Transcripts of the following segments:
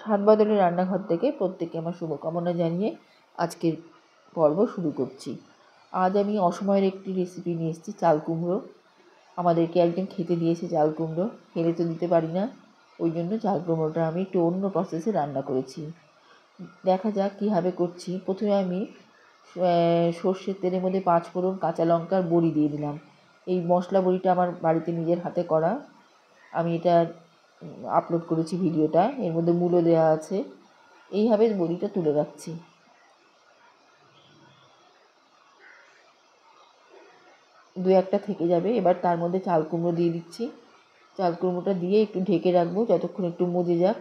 স্বাদ বদলের রান্নাঘর থেকে প্রত্যেককে আমার শুভকামনা জানিয়ে আজকের পর্ব শুরু করছি। আজ আমি অসময়ের একটি রেসিপি নিয়ে এসেছি, চাল কুমড়ো। আমাদেরকে একদিন খেতে দিয়েছে চাল কুমড়ো, ফেলে তো দিতে পারি না, ওই জন্য চাল কুমড়োটা আমি একটু অন্য প্রসেসে রান্না করেছি। দেখা যাক কীভাবে করছি। প্রথমে আমি সর্ষের তেলের মধ্যে 5 ফোড়ন, কাঁচা লঙ্কার বড়ি দিয়ে দিলাম। এই মশলা বড়িটা আমার বাড়িতে নিজের হাতে করা, আমি এটা আপলোড করেছি ভিডিওটা, এর মধ্যে মূলো দেওয়া আছে। এইভাবে বড়িটা তুলে রাখছি। দু একটা থেকে যাবে। এবার তার মধ্যে চাল কুমড়ো দিয়ে দিচ্ছি। চাল কুমড়োটা দিয়ে একটু ঢেকে রাখবো যতক্ষণ একটু মজে যাক।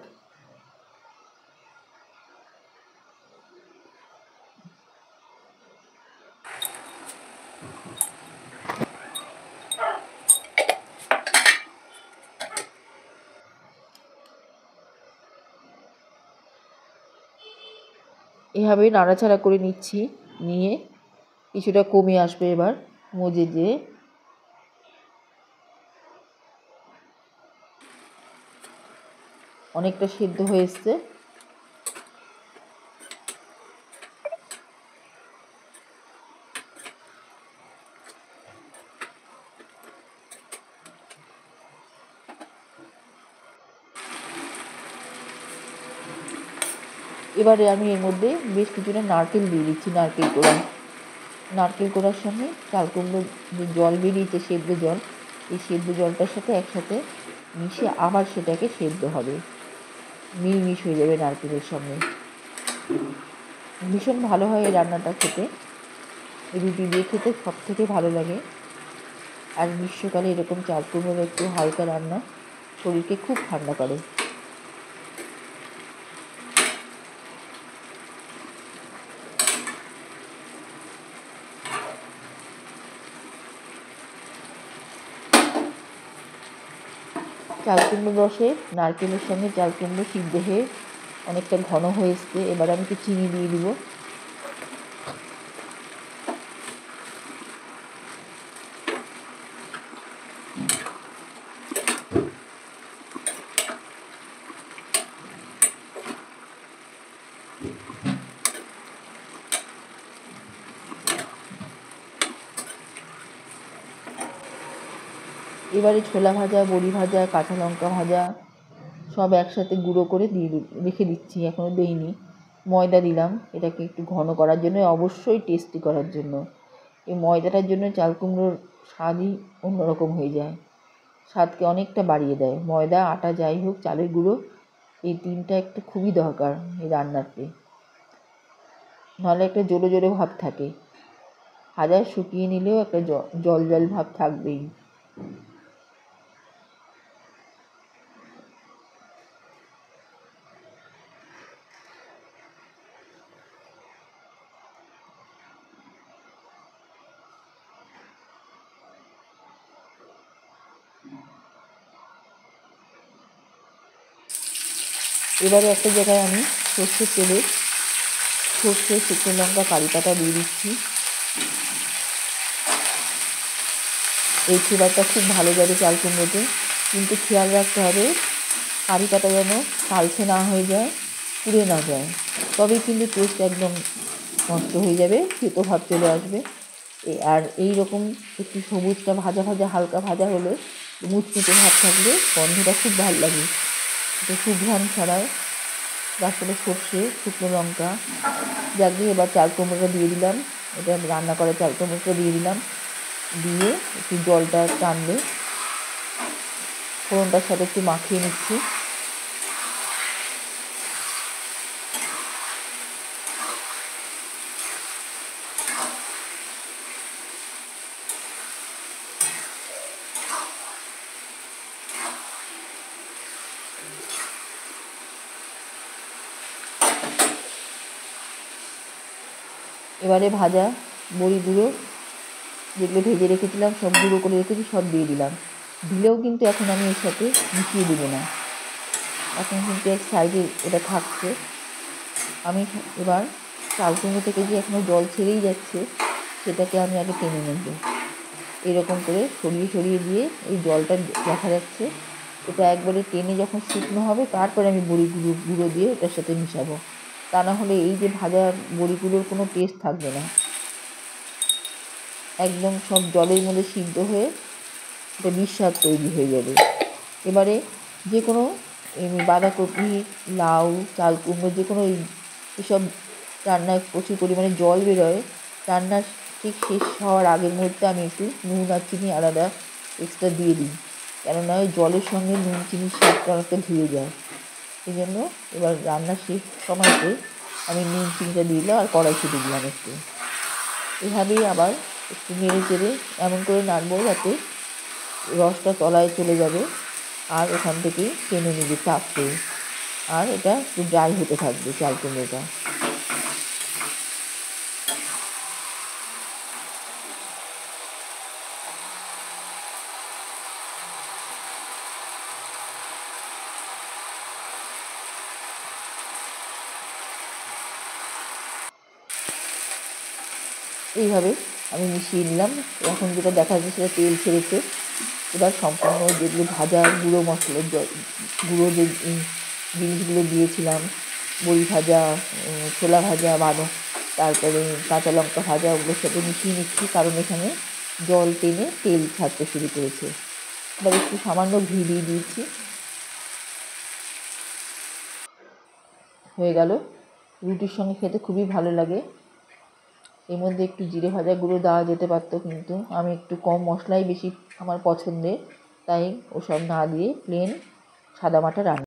এভাবে নাড়াচাড়া করে নিচ্ছি, নিয়ে কিছুটা কমে আসবে। এবার মজে দিয়ে অনেকটা সেদ্ধ হয়ে এসছে। এবারে আমি এর মধ্যে বেশ কিছুটা নারকেল দিয়ে দিচ্ছি, নারকেল কোড়ার সঙ্গে চাল কুমড়ো যে জল বেরিয়েছে, সেদ্ধ জল, এই সেদ্ধ জলটার সাথে একসাথে মিশিয়ে আবার সেটাকে সেদ্ধ হবে, মিলমিশ হয়ে যাবে নারকেলের সঙ্গে। ভীষণ ভালো হয় এই রান্নাটা খেতে, রুটি দিয়ে খেতে সব থেকে ভালো লাগে। আর গ্রীষ্মকালে এরকম চাল কুমড়োর একটু হালকা রান্না শরীরকে খুব ঠান্ডা করে। চাল কুমড়োর রসে নারকেলের সঙ্গে চাল কুমড়ো সিদ্ধ হয়ে অনেকটা ঘন হয়ে এসছে। এবার আমি একটু চিনি দিয়ে দিব। এবারে ছোলা ভাজা, বড়ি ভাজা, কাঁচা লঙ্কা ভাজা সব একসাথে গুঁড়ো করে দিয়ে রেখে দিচ্ছি, এখনও দেইনি। ময়দা দিলাম এটাকে একটু ঘন করার জন্য, অবশ্যই টেস্টি করার জন্য। এই ময়দাটার জন্য চাল কুমড়োর স্বাদই অন্যরকম হয়ে যায়, স্বাদকে অনেকটা বাড়িয়ে দেয়। ময়দা, আটা, যাই হোক, চালের গুঁড়ো, এই তিনটা একটু খুবই দরকার এই রান্নাতে, নাহলে একটা জোরে জোরে ভাব থাকে। হাজার শুকিয়ে নিলেও একটা জল জল ভাব থাকবেই। এবারে একটা জায়গায় আমি সর্ষের তেলে সর্ষে, শুকনো লঙ্কা, কারি পাতা দিয়ে দিচ্ছি। এই ফ্লেভারটা খুব ভালো যাবে চাল কুমড়োতে, কিন্তু খেয়াল রাখতে হবে কারি পাতা যেন কালচে না হয়ে যায়, পুড়ে না যায়, তবেই কিন্তু টেস্ট একদম নষ্ট হয়ে যাবে, তেতো ভাব চলে আসবে। আর এই রকম একটু সবুজটা ভাজা ভাজা, হালকা ভাজা হলে, মুচমুচে ভাব থাকলে গন্ধটা খুব ভালো লাগে, এটা সুঘ্রাণ ছড়ায়। তারপরে সর্ষে, শুকনো লঙ্কা যাকে, এবার চাল কুমড়োটা দিয়ে দিলাম, এটা রান্না করা চাল কুমড়োটা দিয়ে দিলাম, দিয়ে একটু জলটা টানলে ফোড়নটার সাথে একটু মাখিয়ে নিচ্ছি। এবারে ভাজা বড়িগুলো যেগুলো ভেজে রেখেছিলাম, সব গুঁড়ো করে রেখেছি, সব দিয়ে দিলাম। দিলেও কিন্তু এখন আমি এর সাথে মিশিয়ে দেবো না, এখন কিন্তু এক সাইডে এটা থাকছে। আমি এবার চাল কুমড়ো থেকে যে এখনও জল ছেড়েই যাচ্ছে, সেটাকে আমি আগে টেনে নেব। এরকম করে সরিয়ে সরিয়ে দিয়ে এই জলটা দেখা যাচ্ছে, এটা একবারে টেনে যখন শুকনো হবে তারপরে আমি বড়িগুলো গুঁড়ো দিয়ে এটার সাথে মিশাবো, তা না হলে এই যে ভাজা বড়িগুলোর কোনো টেস্ট থাকবে না, একদম সব জলের মধ্যে সিদ্ধ হয়ে একটা বিস্বাদ তৈরি হয়ে যাবে। এবারে যে কোনো বাঁধাকপি, লাউ, চাল কুমড়ো যে কোনো এসব রান্নায় প্রচুর পরিমাণে জল বেরোয়, রান্নার ঠিক শেষ হওয়ার আগের মুহূর্তে আমি একটু নুন আর চিনি আলাদা এক্সট্রা দিয়ে দিই, কেননা ওই জলের সঙ্গে নুন চিনির স্বাদটা অনেকটা ধুয়ে যায়। এই জন্য এবার রান্নার শেষ সময়তে আমি নুন চিনিটা দিয়ে দিলাম আর কড়াইশুঁটি দিলাম একটু। এভাবেই আবার একটু নেড়ে চেড়ে এমন করে নাড়বো যাতে রসটা তলায় চলে যাবে আর ওখান থেকেই টেনে নেবে চাপ পেয়ে, আর এটা একটু ড্রাই হতে থাকবে চাল কুমড়োটা। এইভাবে আমি মিশিয়ে নিলাম। এখন যেটা দেখা যাচ্ছে সেটা তেল ছেড়েছে। এবার সম্পূর্ণ যেগুলো ভাজা গুঁড়ো মশলা গুঁড়ো যে জিনিসগুলো দিয়েছিলাম, বড়ি ভাজা, ছোলা ভাজা, তারপরে কাঁচা লঙ্কা ভাজা, ওগুলোর সাথে মিশিয়ে নিচ্ছি, কারণ এখানে জল টেনে তেল ছাড়তে শুরু করেছে। এবার একটু সামান্য ঘি দিয়ে দিয়েছি, হয়ে গেল। রুটির সঙ্গে খেতে খুবই ভালো লাগে। এর মধ্যে একটু জিরে ভাজা গুঁড়ো দেওয়া যেতে পারতো, কিন্তু আমি একটু কম মশলাই বেশি আমার পছন্দের, তাই ওসব না দিয়ে প্লেন সাদামাটা রান্না